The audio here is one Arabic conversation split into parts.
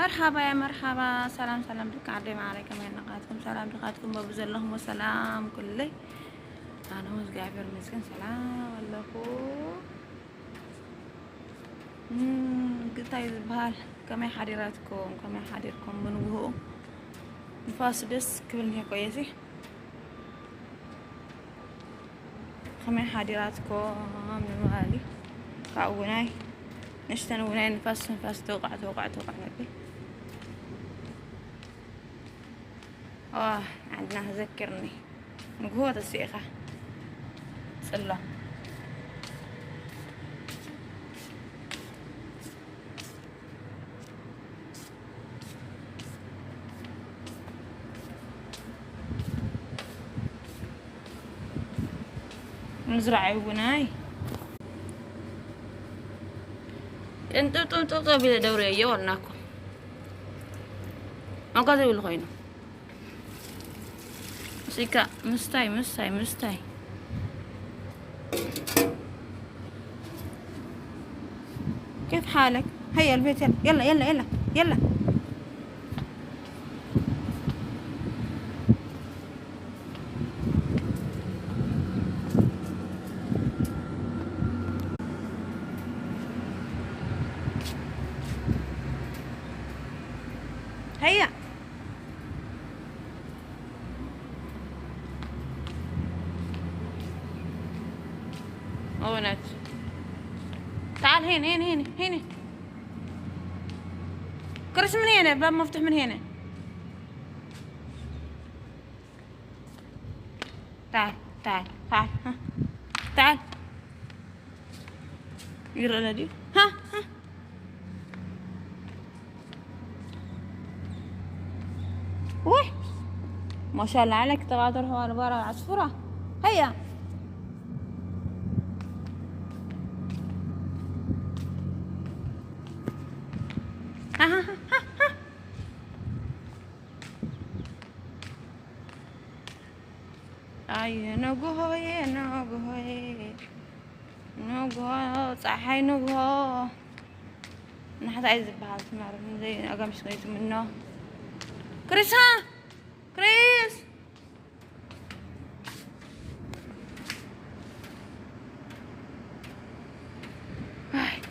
مرحبا يا مرحبا، سلام سلام بك عدي عليكم يا نقاتكم، سلام لقاتكم بابوز اللهم وسلام كلي. أنا وز قاعد مسكين سلام والله قلت عايز بهال كما حريراتكم كما حريركم من وهو نفاس دس كبلني كويسي كما حريراتكم من مالي كأوناي نشتن وناي نفاس توقع نبي عندنا ذكرني نقوة السيخة صلى نزرع عيوناي انتو بلا دورية ولناكم ما قادر يقول خينا سيكا مستاي كيف حالك؟ هيا البيت يلا هيا بنات تعال هنا كرس من هنا، باب مفتوح من هنا. تعال تعال يلا دي ها وي ما شاء الله عليك تغادر هو البارة العصفورة. هيا ها أي نوجه صحي نوجه نحط عايز بحال تمارس زي أقام شوية منه كريس. ها كريس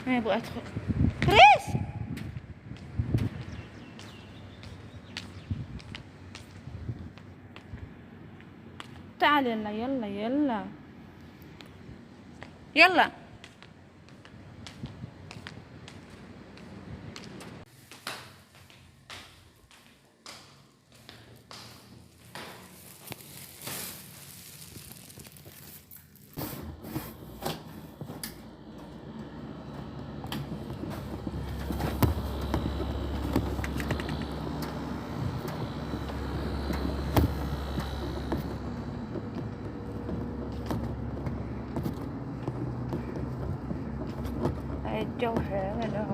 ما يبغى أدخل. كريس تعال يلا الجو حلو.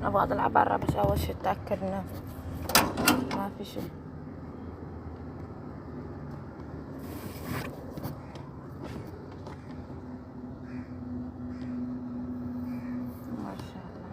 ابغى اطلع برا بس اول شي اتاكد انه ما في شي. ما شاء الله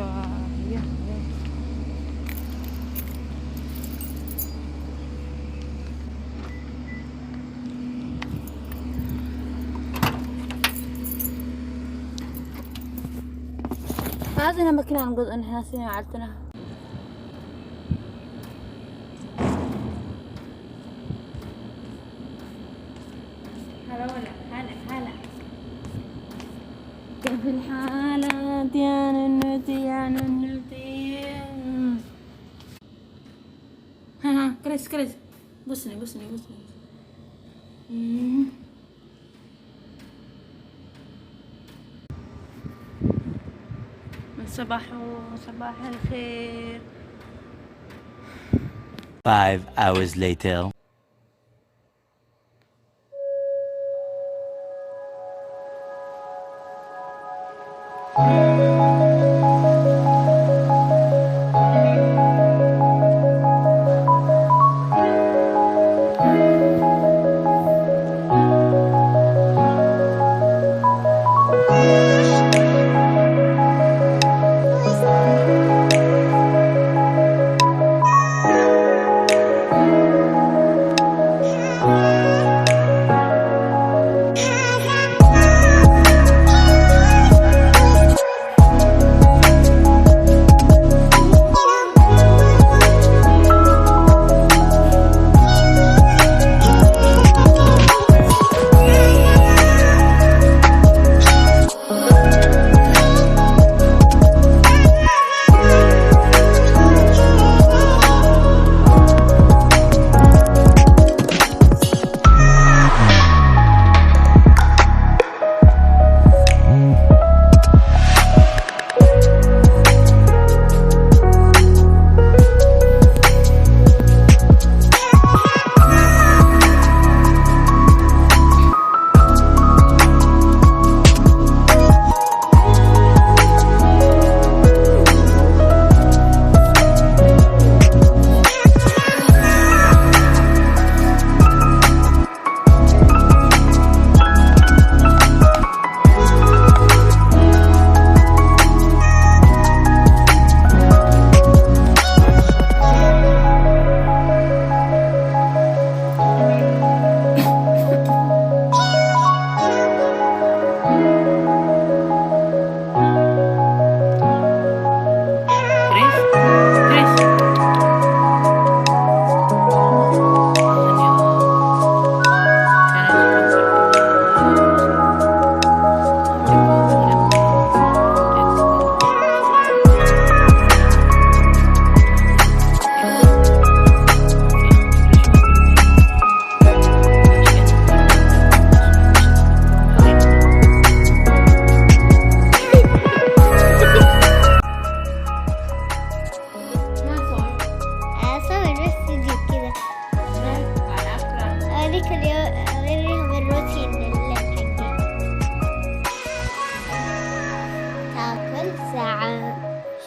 ايوه. هذه مكان نقول ان احنا سنين عدتنا. هلا هلا كيف الحالات يا ننوتي يا ننوتي. ها كريس بوسني. صباح الخير. 5 hours later.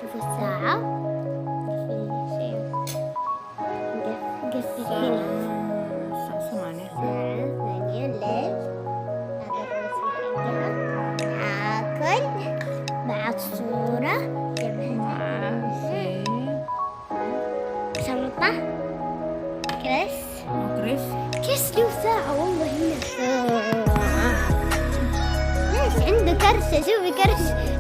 شوفوا الساعة في شيء قفل هنا الساعة 8. الساعة 8 الليل. هذا الروتين حقها ناكل بعد صورة جنبها شنطة كريس له ساعة والله هنا ساعة. ليش عنده كرشة؟ شوفي كرش